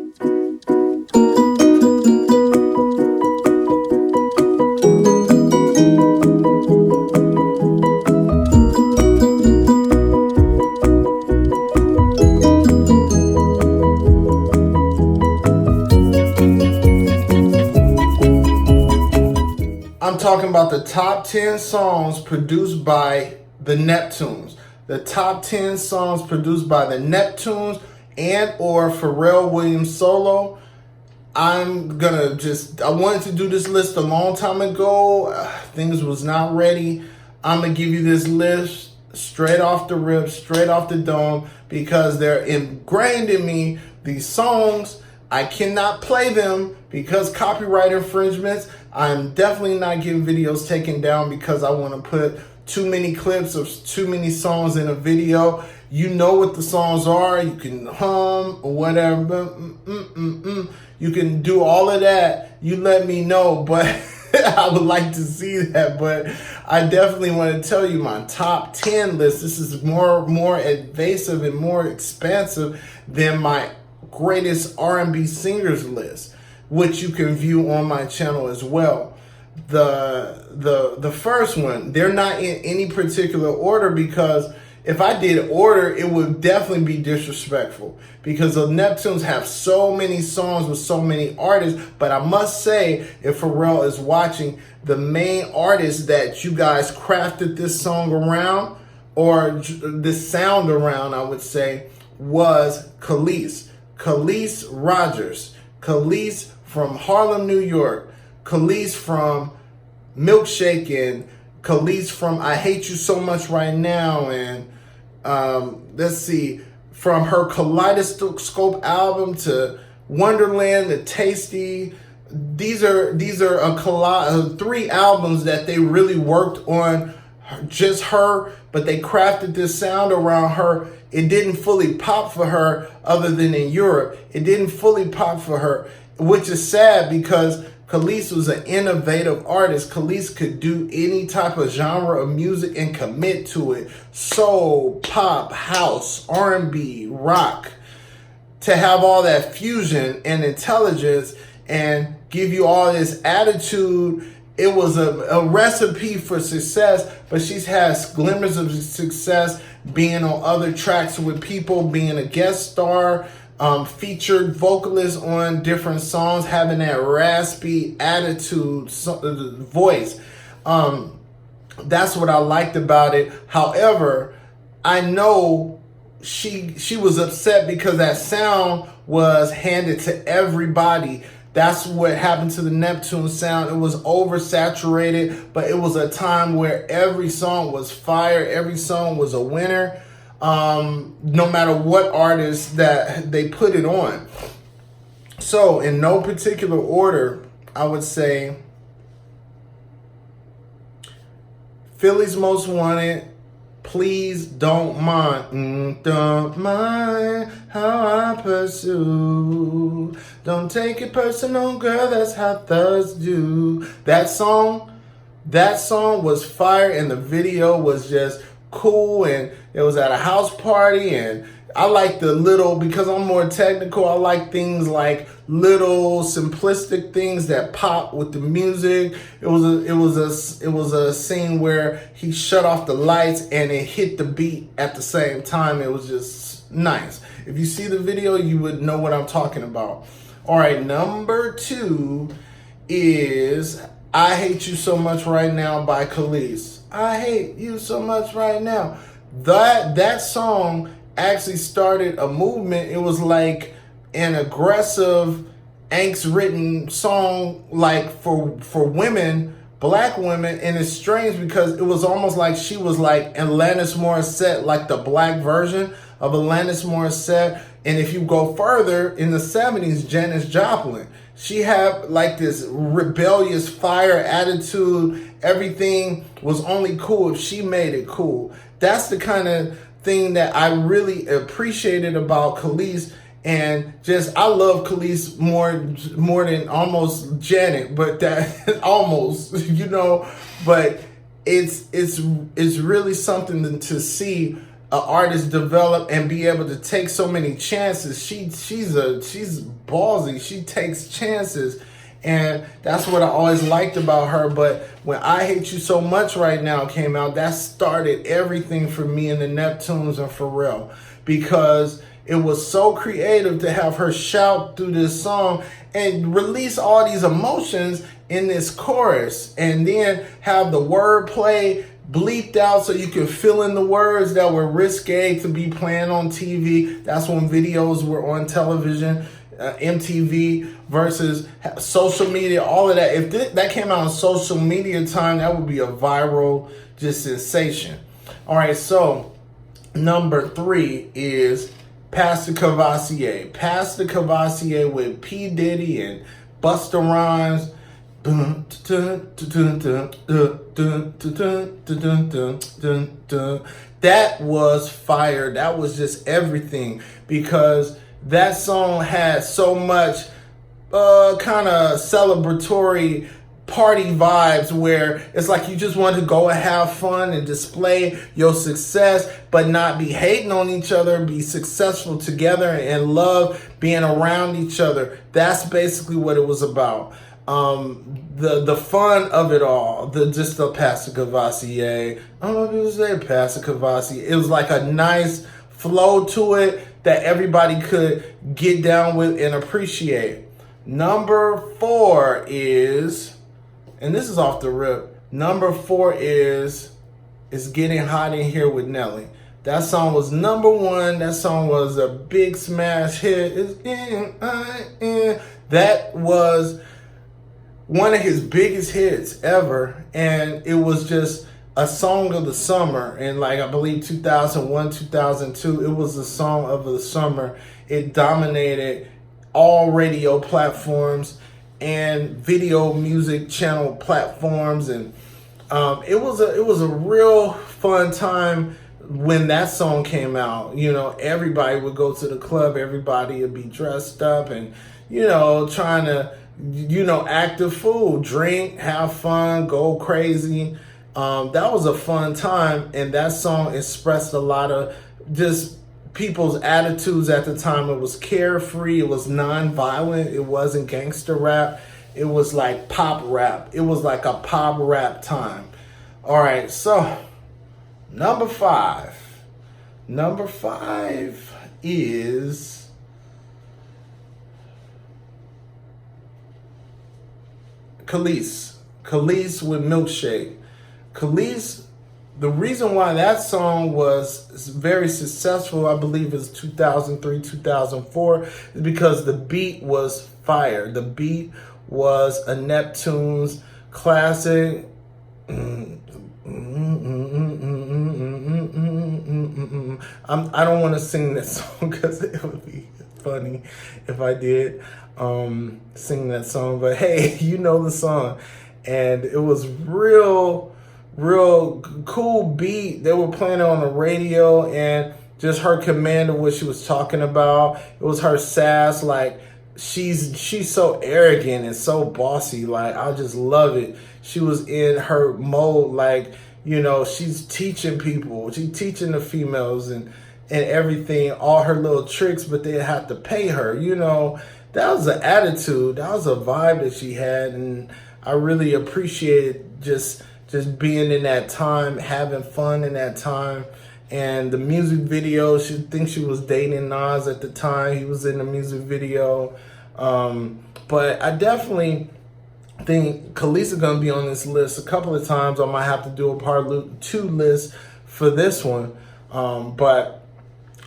I'm talking about the top 10 songs produced by the Neptunes. The top 10 songs produced by the Neptunes and or Pharrell Williams solo. I wanted to do this list a long time ago. Things was not ready. I'm going to give you this list straight off the rip, straight off the dome, because they're ingrained in me. These songs, I cannot play them because copyright infringements. I'm definitely not getting videos taken down because I want to put too many clips of too many songs in a video. You know what the songs are. You can hum or whatever. You can do all of that. You let me know, but I would like to see that. But I definitely want to tell you my top 10 list. This is more invasive and more expansive than my greatest R&B singers list, which you can view on my channel as well. The first one, they're not in any particular order, because if I did order, it would definitely be disrespectful, because the Neptunes have so many songs with so many artists. But I must say, if Pharrell is watching, the main artist that you guys crafted this song around, or this sound around, I would say, was Khalees. Khalees Rogers. Khalees from Harlem, New York. Khalees from Milkshake, and Khalees from I Hate You So Much Right Now, and let's see, from her Kaleidoscope album to Wonderland to Tasty. These are three albums that they really worked on just her, but they crafted this sound around her. It didn't fully pop for her other than in Europe. It didn't fully pop for her, which is sad, because Khalees was an innovative artist. Khalees could do any type of genre of music and commit to it. Soul, pop, house, R&B, rock. To have all that fusion and intelligence and give you all this attitude, it was a recipe for success. But she's had glimmers of success being on other tracks with people, being a guest star, featured vocalist on different songs, having that raspy attitude, voice. That's what I liked about it. However, I know she was upset because that sound was handed to everybody. That's what happened to the Neptune sound. It was oversaturated, but it was a time where every song was fire. Every song was a winner. No matter what artist that they put it on. So in no particular order, I would say Philly's Most Wanted, Please Don't Mind, don't mind how I pursue, don't take it personal, girl, that's how thugs do. That song was fire, and the video was just cool, and it was at a house party. And I like the little, because I'm more technical, I like things like little simplistic things that pop with the music. It was a scene where he shut off the lights and it hit the beat at the same time. It was just nice. If you see the video, you would know what I'm talking about. All right, number 2 is I Hate You So Much Right Now by Khalees. I hate you so much right now. That song actually started a movement. It was like an aggressive, angst-ridden song, like for women, black women. And it's strange because it was almost like she was like Alanis Morissette, like the black version of Alanis Morissette. And if you go further, in the 70s, Janis Joplin. She had like this rebellious fire attitude. Everything was only cool if she made it cool. That's the kind of thing that I really appreciated about Khalees. And just, I love Khalees more than almost Janet, but that almost, but it's really something to see an artist develop and be able to take so many chances. She's ballsy. She takes chances. And that's what I always liked about her. But when I Hate You So Much Right Now came out, that started everything for me and the Neptunes and Pharrell, because it was so creative to have her shout through this song and release all these emotions in this chorus, and then have the wordplay bleeped out so you can fill in the words that were risque to be playing on TV. That's when videos were on television. MTV versus social media, all of that. If that came out on social media time, that would be a viral just sensation. All right, so number 3 is Pastor Courvoisier. Pastor Courvoisier with P. Diddy and Busta Rhymes. That was fire. That was just everything, because that song had so much kind of celebratory party vibes, where it's like you just want to go and have fun and display your success, but not be hating on each other, be successful together and love being around each other. That's basically what it was about. The fun of it all, just the Pastor Courvoisier. I don't know if you would say Pastor Courvoisier. It was like a nice flow to it that everybody could get down with and appreciate. Number 4 is, and this is off the rip, number 4 is It's Getting Hot in Here with Nelly. That song was number 1. That song was a big smash hit. It's getting hot in. That was one of his biggest hits ever, and it was just a song of the summer. And like, I believe 2001, 2002, it was the song of the summer. It dominated all radio platforms and video music channel platforms, and it was a real fun time when that song came out. You know, everybody would go to the club, everybody would be dressed up and, you know, trying to, you know, act a fool, drink, have fun, go crazy. That was a fun time, and that song expressed a lot of just people's attitudes at the time. It was carefree, it was non-violent, it wasn't gangster rap, it was like pop rap. It was like a pop rap time. All right, so number 5. Number 5 is Khalees. Khalees with Milkshake. Khalees, the reason why that song was very successful, I believe, is 2003, 2004, is because the beat was fire. The beat was a Neptune's classic. I don't want to sing that song because it would be funny if I did sing that song. But hey, you know the song. And it was real cool beat. They were playing it on the radio, and just her command of what she was talking about. It was her sass, like she's so arrogant and so bossy. Like, I just love it. She was in her mode, like, you know, she's teaching people. She's teaching the females and everything, all her little tricks, but they had to pay her. You know, that was an attitude. That was a vibe that she had, and I really appreciated just being in that time, having fun in that time. And the music video, she thinks she was dating Nas at the time. He was in the music video. But I definitely think Khalees is going to be on this list a couple of times. I might have to do a part 2 list for this one. But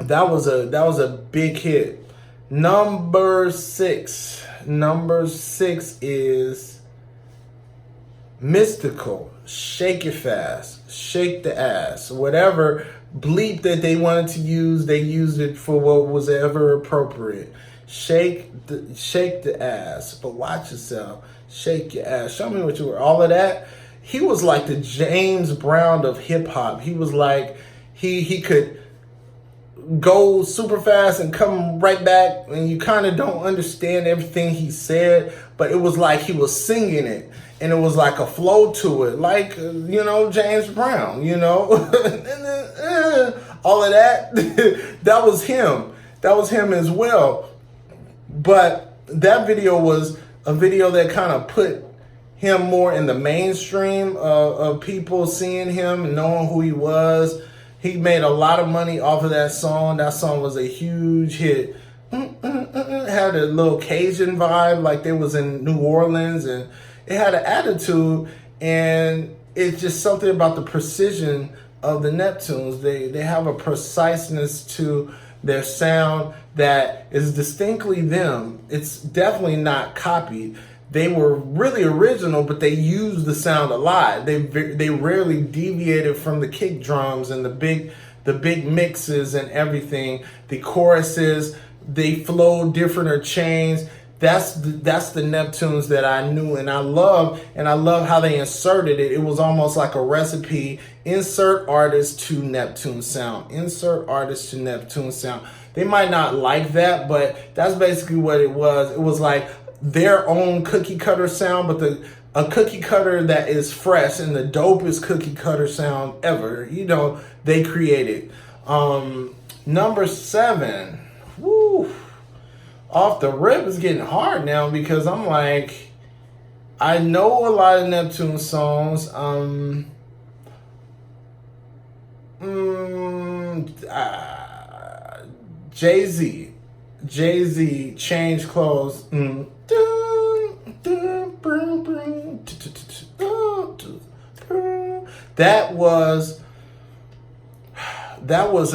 that was a big hit. Number 6. Number 6 is Mystical. Shake It Fast, Shake the Ass, whatever bleep that they wanted to use, they used it for what was ever appropriate. Shake the ass, but watch yourself. Shake your ass. Show me what you were. All of that. He was like the James Brown of hip hop. He was like, he could go super fast and come right back, and you kind of don't understand everything he said, but it was like he was singing it. and it was like a flow to it, like, James Brown, all of that. That was him. That was him as well. But that video was a video that kind of put him more in the mainstream of people seeing him and knowing who he was. He made a lot of money off of that song. That song was a huge hit. Had a little Cajun vibe, like they was in New Orleans, and it had an attitude, and it's just something about the precision of the Neptunes. They have a preciseness to their sound that is distinctly them. It's definitely not copied. They were really original, but they used the sound a lot. They rarely deviated from the kick drums and the big mixes and everything. The choruses, they flowed different or changed. That's the Neptunes that I knew and I love how they inserted it. It was almost like a recipe. Insert artist to Neptune sound. Insert artist to Neptune sound. They might not like that, but that's basically what it was. It was like their own cookie cutter sound, but a cookie cutter that is fresh and the dopest cookie cutter sound ever. They created. Number 7. Woo. Off the rip is getting hard now because I'm like, I know a lot of Neptune songs. Jay-Z, Change Clothes. That was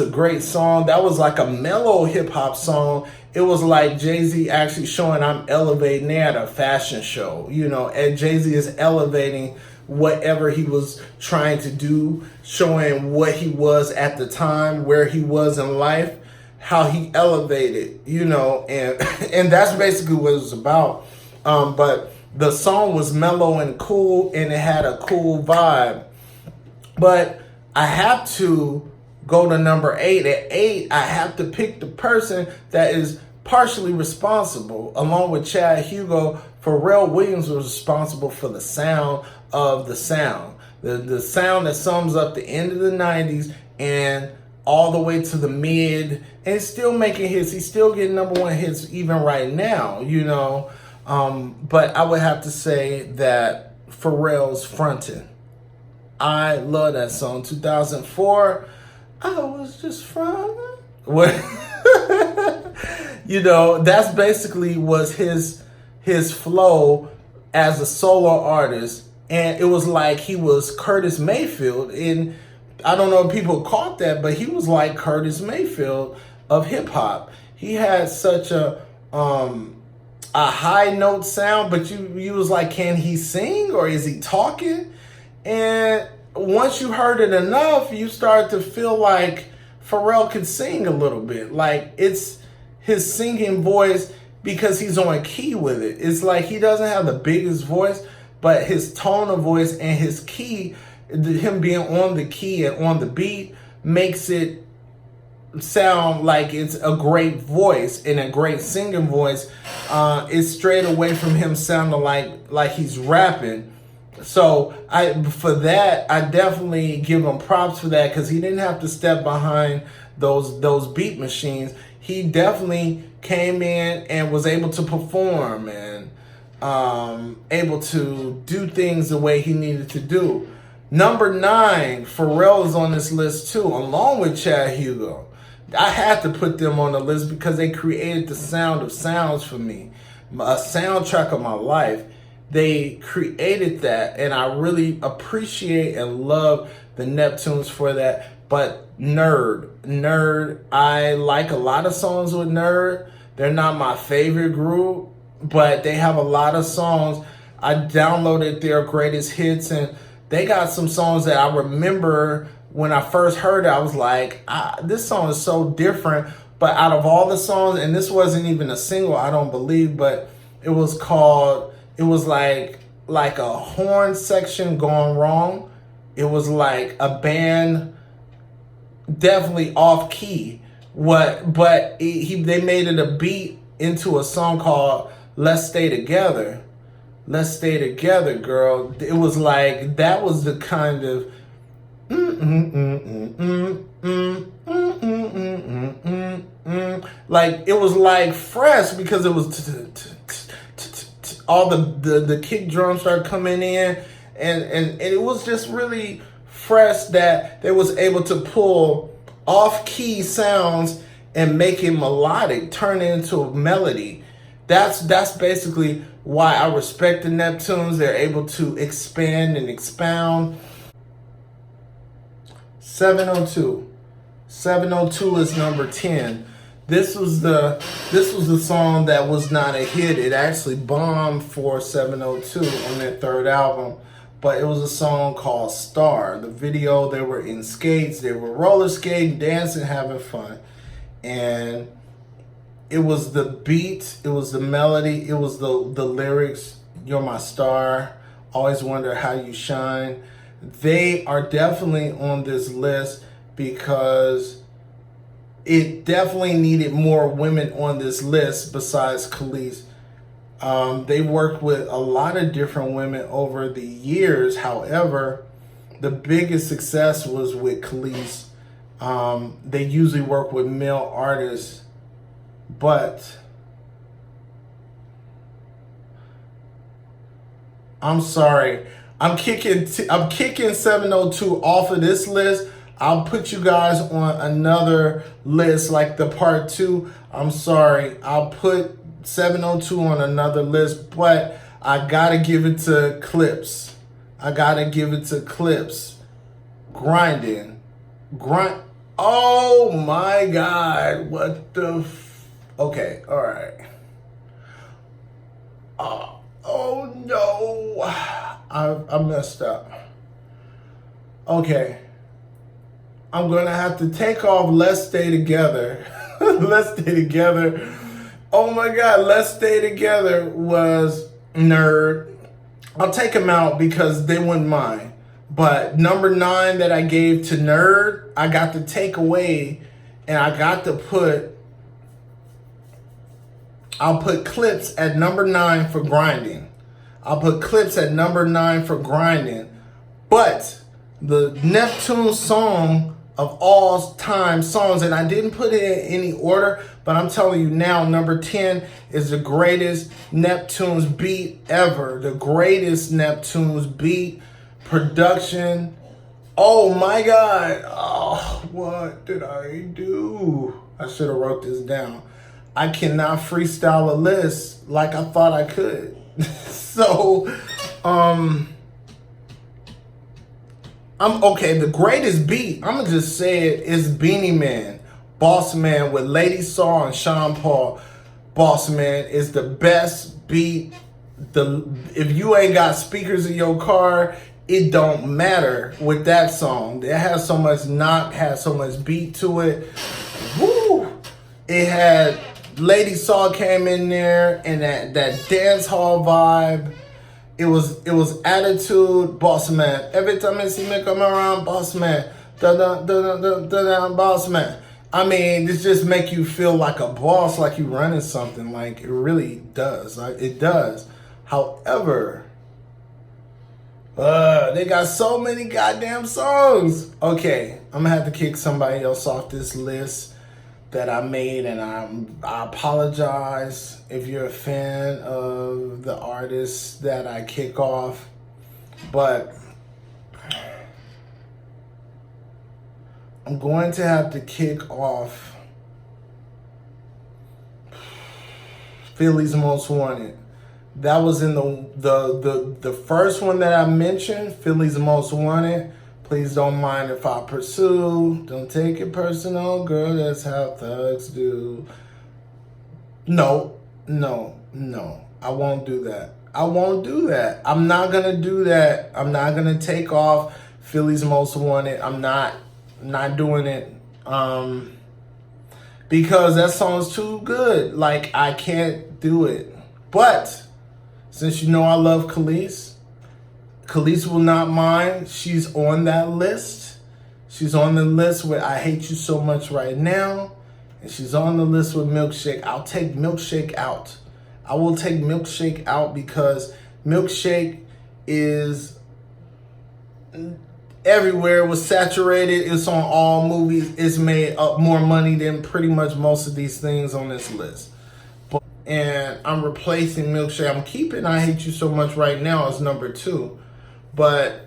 a great song. That was like a mellow hip hop song. It was like Jay-Z actually showing I'm elevating. They had a fashion show, and Jay-Z is elevating whatever he was trying to do, showing what he was at the time, where he was in life, how he elevated, and that's basically what it was about. But the song was mellow and cool, and it had a cool vibe. But I have to go to number 8. At 8, I have to pick the person that is partially responsible. Along with Chad Hugo, Pharrell Williams was responsible for the sound of the sound. The sound that sums up the end of the 90s and all the way to the mid, and he's still making hits. He's still getting number 1 hits even right now, But I would have to say that Pharrell's Frontin'. I love that song. 2004, I was just frontin'. That's basically was his flow as a solo artist. And it was like he was Curtis Mayfield. And I don't know if people caught that, but he was like Curtis Mayfield of hip hop. He had such a high note sound, but you was like, can he sing or is he talking? And once you heard it enough, you start to feel like Pharrell could sing a little bit. Like it's his singing voice because he's on key with it. It's like he doesn't have the biggest voice, but his tone of voice and his key, him being on the key and on the beat, makes it sound like it's a great voice and a great singing voice. It's straight away from him sounding like he's rapping. So for that, I definitely give him props for that because he didn't have to step behind those beat machines. He definitely came in and was able to perform and able to do things the way he needed to do. Number 9, Pharrell is on this list too, along with Chad Hugo. I had to put them on the list because they created the sound of sounds for me, a soundtrack of my life. They created that, and I really appreciate and love the Neptunes for that. But Nerd, I like a lot of songs with Nerd. They're not my favorite group, but they have a lot of songs. I downloaded their greatest hits, and they got some songs that I remember when I first heard it. I was like, this song is so different. But out of all the songs, and this wasn't even a single, I don't believe, but it was like a horn section gone wrong. It was like a band definitely off key. But they made it a beat into a song called Let's Stay Together. Let's Stay Together, girl. It was like, that was the kind of like, it was like fresh because it was all the kick drums started coming in, and it was just really fresh that they was able to pull off-key sounds and make it melodic, turn it into a melody. That's basically why I respect the Neptunes. They're able to expand and expound. 702. 702 is number 10. This was the song that was not a hit. It actually bombed for 702 on their third album. But it was a song called Star. The video, they were in skates, they were roller skating, dancing, having fun. And it was the beat, it was the melody, it was the lyrics. You're my star, always wonder how you shine. They are definitely on this list because it definitely needed more women on this list besides Khalees. They worked with a lot of different women over the years. However, the biggest success was with Khalees. They usually work with male artists, but I'm sorry. I'm kicking 702 off of this list. I'll put you guys on another list like the part 2. I'm sorry. I'll put 702 on another list, but I gotta give it to Clips. Grinding. Oh my God. What the okay, all right. Oh no. I messed up. Okay. I'm gonna have to take off Let's Stay Together. Let's Stay Together. Oh my God, Let's Stay Together was nerd. I'll take them out because they wouldn't mind. But number 9 that I gave to nerd, I got to take away, and I got to I'll put Clips at number 9 for grinding. But the Neptune song of all time songs, and I didn't put it in any order, but I'm telling you now, number 10 is the greatest Neptune's beat ever. The greatest Neptune's beat production. Oh my God. Oh, what did I do? I should have wrote this down. I cannot freestyle a list like I thought I could. So, I'm okay. The greatest beat, I'm gonna just say it, is Beanie Man, Boss Man with Lady Saw and Sean Paul. Boss Man is the best beat. If you ain't got speakers in your car, it don't matter with that song. It has so much knock, has so much beat to it. Woo! It had Lady Saw came in there and that dance hall vibe. It was attitude, Boss Man. Every time I see me come around, Boss Man. Boss Man. I mean, this just make you feel like a boss, like you running something. Like, it really does. It does. However, they got so many goddamn songs. Okay, I'm gonna have to kick somebody else off this list that I made, and I apologize if you're a fan of the artists that I kick off, but I'm going to have to kick off Philly's Most Wanted. That was in the first one that I mentioned, Philly's Most Wanted. Please don't mind if I pursue. Don't take it personal, girl. That's how thugs do. No. I won't do that. I'm not going to do that. I'm not going to take off Philly's Most Wanted. I'm not doing it. Because that song's too good. Like, I can't do it. But since you know I love Khalees will not mind. She's on that list. She's on the list with I Hate You So Much Right Now. And she's on the list with Milkshake. I'll take Milkshake out. I will take Milkshake out because Milkshake is everywhere. It was saturated. It's on all movies. It's made up more money than pretty much most of these things on this list. And I'm replacing Milkshake. I'm keeping I Hate You So Much right now as number 2. But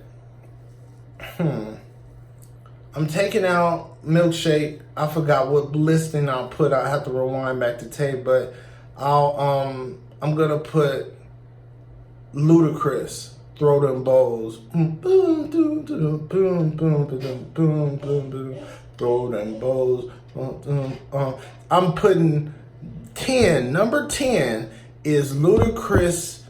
I'm taking out Milkshake. I forgot what listing I'll put. I have to rewind back to tape, but I'm gonna put Ludacris, Throw Them Bows. Throw them bows. I'm putting 10. Number 10 is Ludacris,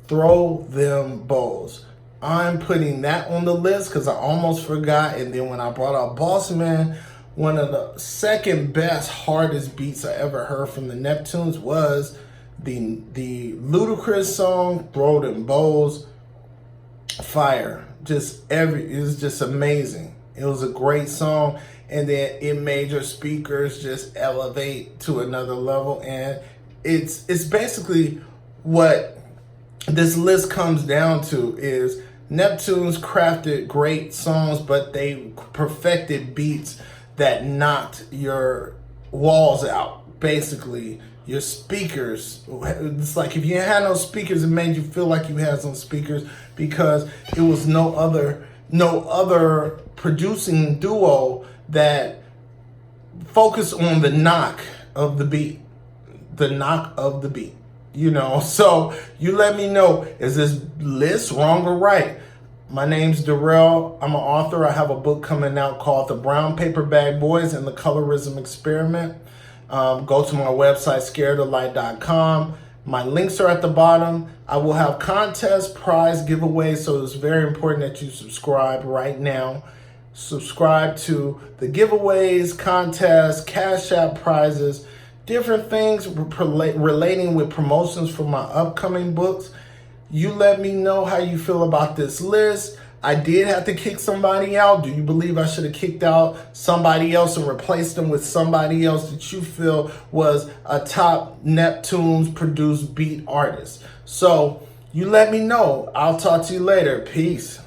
Throw Them Bows. I'm putting that on the list because I almost forgot. And then when I brought out Boss Man, one of the second best, hardest beats I ever heard from the Neptunes was the Ludacris song, Throw Them Bows. Fire. It was just amazing. It was a great song. And then it made your speakers just elevate to another level. And it's basically what this list comes down to is Neptunes crafted great songs, but they perfected beats that knocked your walls out. Basically, your speakers. It's like if you had no speakers, it made you feel like you had some speakers because it was no other producing duo that focused on the knock of the beat. The knock of the beat. So you let me know, is this list wrong or right? My name's Darrell. I'm an author. I have a book coming out called The Brown Paper Bag Boys and the Colorism Experiment. Go to my website, scaredoflight.com. My links are at the bottom. I will have contests, prize giveaways, so it's very important that you subscribe right now. Subscribe to the giveaways, contests, Cash App prizes, different things relating with promotions for my upcoming books. You let me know how you feel about this list. I did have to kick somebody out. Do you believe I should have kicked out somebody else and replaced them with somebody else that you feel was a top Neptunes produced beat artist? So you let me know. I'll talk to you later. Peace.